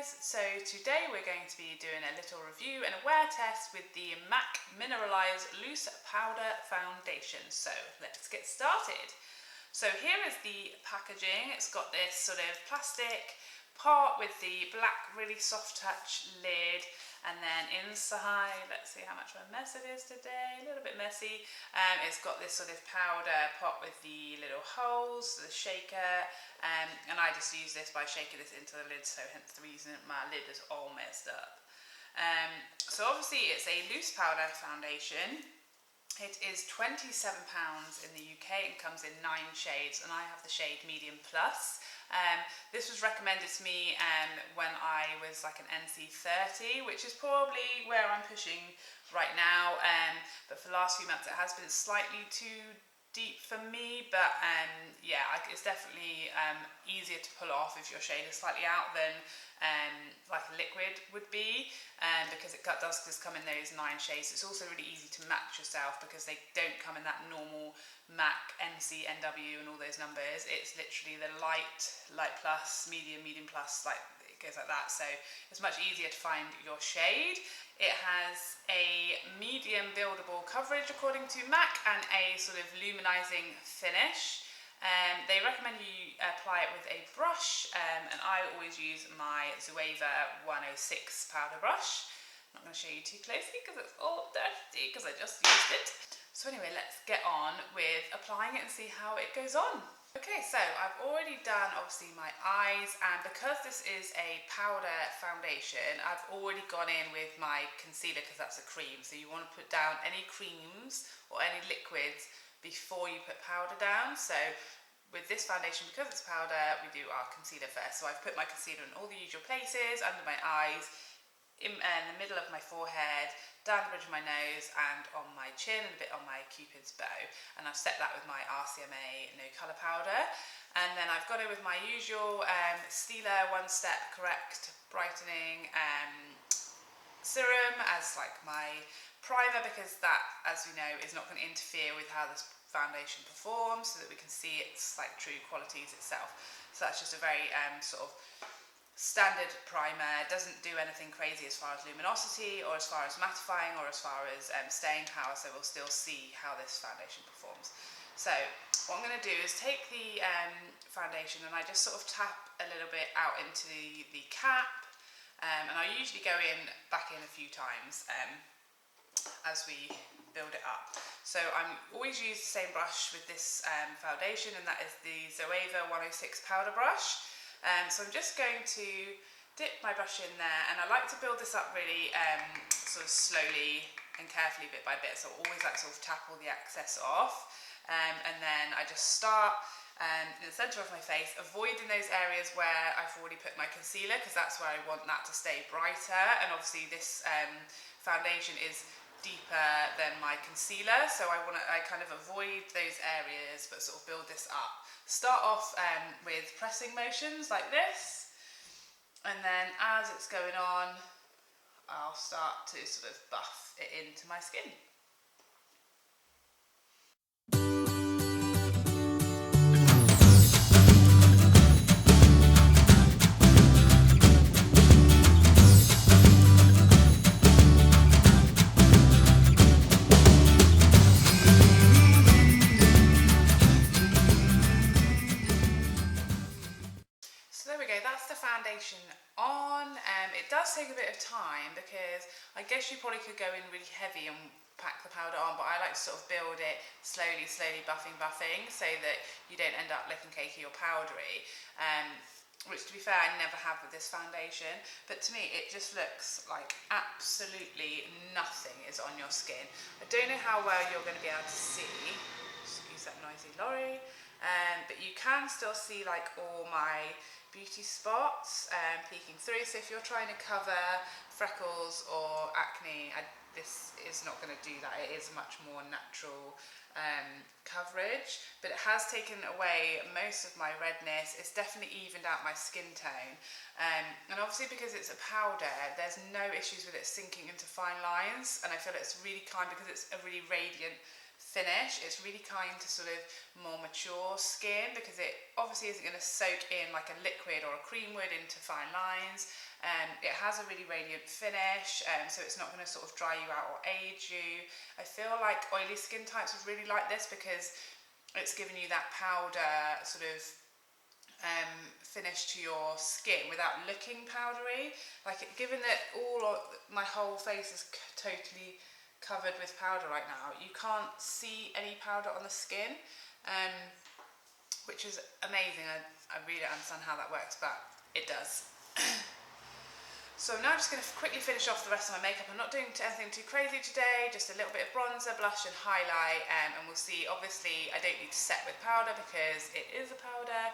guys, so today we're going to be doing a little review and a wear test with the MAC Mineralize Loose Powder Foundation. So let's get started. So here is the packaging. It's got this sort of plastic pot with the black really soft touch lid, and then inside, let's see how much of a mess it is today, a little bit messy. It's got this sort of powder pot with the little holes, the shaker, and I just use this by shaking this into the lid, so hence the reason my lid is all messed up. So obviously it's a loose powder foundation. It is £27 in the UK and comes in 9 shades, and I have the shade medium plus. This was recommended to me when I was like an NC30, which is probably where I'm pushing right now, but for the last few months it has been slightly too deep for me, but yeah, it's definitely easier to pull off if your shade is slightly out than like a liquid would be, because it does just come in those 9 shades. It's also really easy to match yourself because they don't come in that normal MAC, NC, NW and all those numbers. It's literally the light plus, medium plus, like it goes like that, so it's much easier to find your shade. It has a medium buildable coverage according to MAC and a sort of luminizing finish. They recommend you apply it with a brush, and I always use my Zoeva 106 powder brush. I'm not going to show you too closely because it's all dirty because I just used it. So anyway, let's get on with applying it and see how it goes on. Okay, so I've already done obviously my eyes, and because this is a powder foundation, I've already gone in with my concealer because that's a cream. So you want to put down any creams or any liquids before you put powder down. So with this foundation, because it's powder, we do our concealer first. So I've put my concealer in all the usual places, under my eyes, in the middle of my forehead, down the bridge of my nose, and on my chin, and a bit on my Cupid's bow. And I've set that with my RCMA No Colour powder. And then I've got it with my usual Stila One Step Correct Brightening serum as like my primer, because that, as we know, is not going to interfere with how this foundation performs, so that we can see its like true qualities itself. So that's just a very sort of standard primer. Doesn't do anything crazy as far as luminosity or as far as mattifying or as far as staying power, so we'll still see how this foundation performs. So what I'm going to do is take the foundation and I just sort of tap a little bit out into the cap, and I usually go back in a few times as we build it up. So I'm always use the same brush with this foundation, and that is the Zoeva 106 powder brush. So I'm just going to dip my brush in there, and I like to build this up really sort of slowly and carefully, bit by bit. So I always like to sort of tap all the excess off, and then I just start in the centre of my face, avoiding those areas where I've already put my concealer, because that's where I want that to stay brighter. And obviously this foundation is deeper than my concealer, so I kind of avoid those areas but sort of build this up. Start off with pressing motions like this, and then as it's going on I'll start to sort of buff it into my skin. Foundation on. It does take a bit of time because I guess you probably could go in really heavy and pack the powder on, but I like to sort of build it slowly, buffing, so that you don't end up looking cakey or powdery, which to be fair I never have with this foundation. But to me it just looks like absolutely nothing is on your skin. I don't know how well you're going to be able to see, excuse that noisy lorry, but you can still see like all my beauty spots peeking through. So if you're trying to cover freckles or acne, this is not going to do that. It is much more natural coverage, but it has taken away most of my redness. It's definitely evened out my skin tone, and obviously because it's a powder, there's no issues with it sinking into fine lines, and I feel it's really kind because it's a really radiant finish. It's really kind to sort of more mature skin because it obviously isn't going to soak in like a liquid or a cream would into fine lines. It has a really radiant finish, so it's not going to sort of dry you out or age you. I feel like oily skin types would really like this because it's giving you that powder sort of finish to your skin without looking powdery. Like, given that my whole face is totally covered with powder right now, you can't see any powder on the skin, which is amazing. I really don't understand how that works, but it does. So I'm now just going to quickly finish off the rest of my makeup. I'm not doing anything too crazy today, just a little bit of bronzer, blush and highlight, and we'll see. Obviously I don't need to set with powder because it is a powder,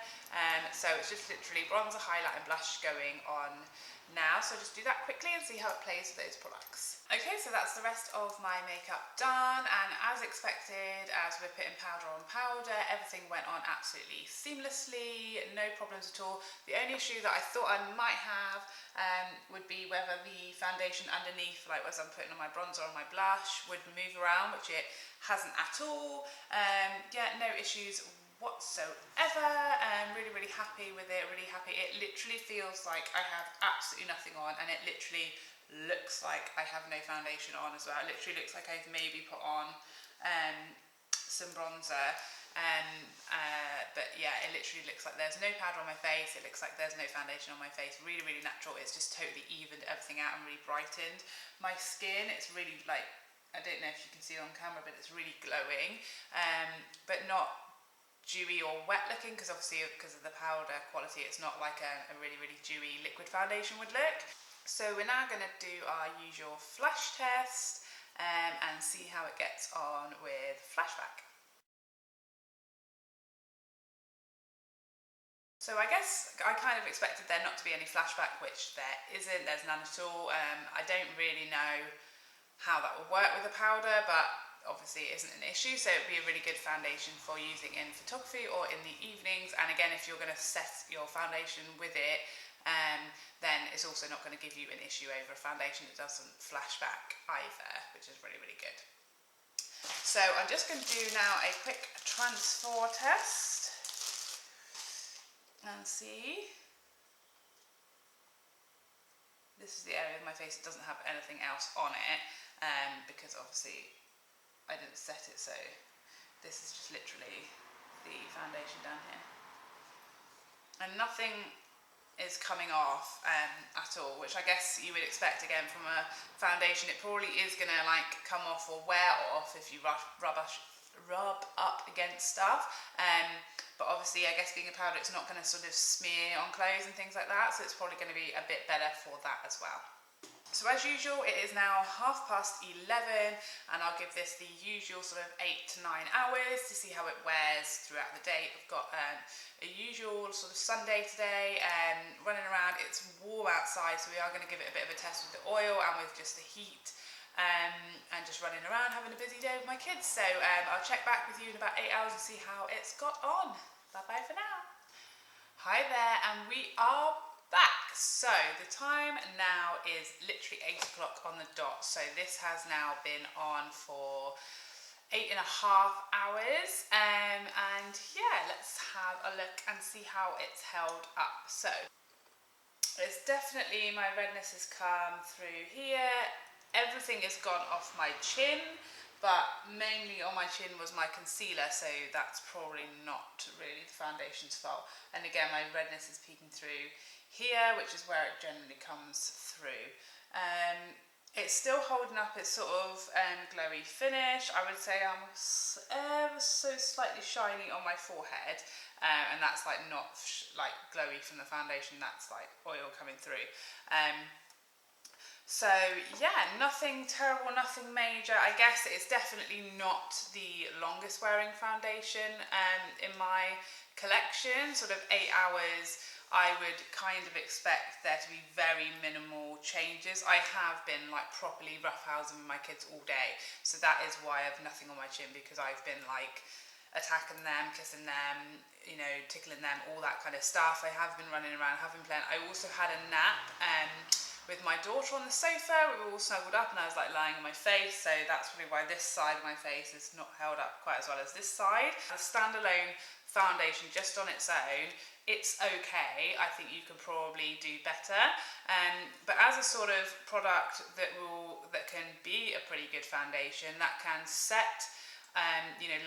so it's just literally bronzer, highlight and blush going on now. So just do that quickly and see how it plays with those products. Okay, so that's the rest of my makeup done, and as expected, as we're putting powder on powder, everything went on absolutely seamlessly, no problems at all. The only issue that I thought I might have would be whether the foundation underneath, like as I'm putting on my bronzer or my blush, would move around, which it hasn't at all. Yeah, no issues whatsoever. Really happy with it, really happy. It literally feels like I have absolutely nothing on, and it literally looks like I have no foundation on as well. It literally looks like I've maybe put on some bronzer, but yeah, it literally looks like there's no powder on my face. It looks like there's no foundation on my face. Really natural. It's just totally evened everything out and really brightened my skin. It's really, like, I don't know if you can see it on camera, but it's really glowing, but not dewy or wet looking, because obviously because of the powder quality, it's not like a really dewy liquid foundation would look. So we're now going to do our usual flash test and see how it gets on with flashback. So I guess I kind of expected there not to be any flashback, which there isn't. There's none at all. I don't really know how that would work with a powder, but obviously it isn't an issue, so it'd be a really good foundation for using in photography or in the evenings. And again, if you're going to set your foundation with it, then it's also not going to give you an issue over a foundation that doesn't flash back either, which is really good. So I'm just going to do now a quick transfer test and see. This is the area of my face that doesn't have anything else on it, because obviously I didn't set it, so this is just literally the foundation down here. And nothing is coming off at all, which I guess you would expect again from a foundation. It probably is going to like come off or wear off if you rub up against stuff, but obviously I guess being a powder, it's not going to sort of smear on clothes and things like that, so it's probably going to be a bit better for that as well. So as usual, it is now 11:30, and I'll give this the usual sort of 8 to 9 hours to see how it wears throughout the day. I've got a usual sort of Sunday today, running around. It's warm outside, so we are going to give it a bit of a test with the oil and with just the heat, and just running around having a busy day with my kids. So I'll check back with you in about 8 hours and see how it's got on. Bye bye for now. Hi there, and we are back. So the time now is literally 8 o'clock on the dot. So this has now been on for 8.5 hours, and yeah, let's have a look and see how it's held up. So it's definitely, my redness has come through here. Everything has gone off my chin, but mainly on my chin was my concealer, so that's probably not really the foundation's fault. And again, my redness is peeking through here, which is where it generally comes through. It's still holding up its sort of glowy finish. I would say I'm ever so slightly shiny on my forehead, and that's like not like glowy from the foundation, that's like oil coming through. So yeah, nothing terrible, nothing major. I guess it's definitely not the longest wearing foundation in my collection. Sort of 8 hours, I would kind of expect there to be very minimal changes. I have been like properly roughhousing with my kids all day, so that is why I have nothing on my chin, because I've been like attacking them, kissing them, you know, tickling them, all that kind of stuff. I have been running around, have been playing. I also had a nap with my daughter on the sofa. We were all snuggled up and I was like lying on my face, so that's probably why this side of my face is not held up quite as well as this side. The standalone foundation just on its own, it's okay. I think you could probably do better, but as a sort of product that can be a pretty good foundation, that can set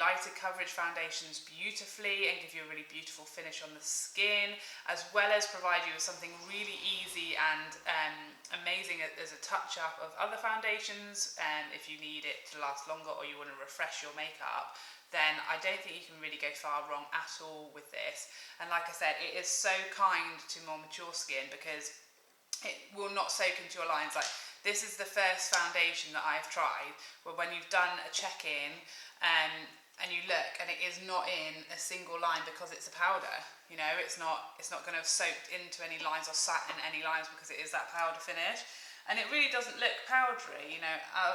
lighter coverage foundations beautifully and give you a really beautiful finish on the skin, as well as provide you with something really easy and amazing as a touch-up of other foundations. If you need it to last longer or you want to refresh your makeup, then I don't think you can really go far wrong at all with this. And like I said, it is so kind to more mature skin because it will not soak into your lines. Like, this is the first foundation that I've tried where when you've done a check-in and you look and it is not in a single line because it's a powder, it's not going to have soaked into any lines or sat in any lines because it is that powder finish, and it really doesn't look powdery.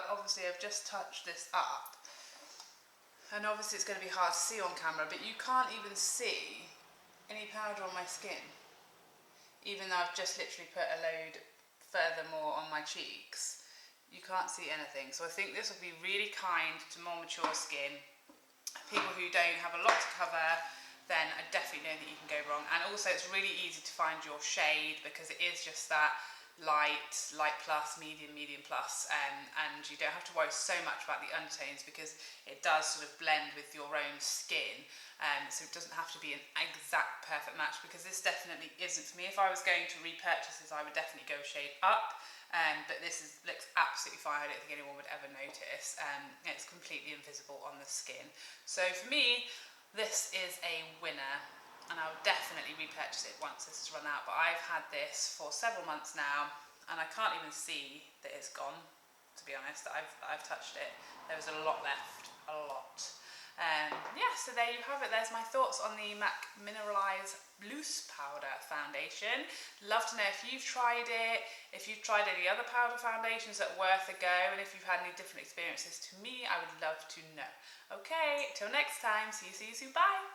Obviously I've just touched this up and obviously it's going to be hard to see on camera, but you can't even see any powder on my skin, even though I've just literally put a load furthermore on my cheeks. You can't see anything. So I think this will be really kind to more mature skin. People who don't have a lot to cover, then I definitely don't think you can go wrong. And also it's really easy to find your shade because it is just that light plus, medium plus, and you don't have to worry so much about the undertones because it does sort of blend with your own skin, so it doesn't have to be an exact perfect match, because this definitely isn't for me. If I was going to repurchase this, I would definitely go a shade up, but this looks absolutely fine. I don't think anyone would ever notice. It's completely invisible on the skin, so for me this is a winner. And I would definitely repurchase it once this has run out. But I've had this for several months now, and I can't even see that it's gone, to be honest. I've touched it. There was a lot left, a lot. So there you have it. There's my thoughts on the MAC Mineralize Loose Powder Foundation. Love to know if you've tried it, if you've tried any other powder foundations that are worth a go, and if you've had any different experiences to me, I would love to know. Okay, till next time. See you soon. Bye.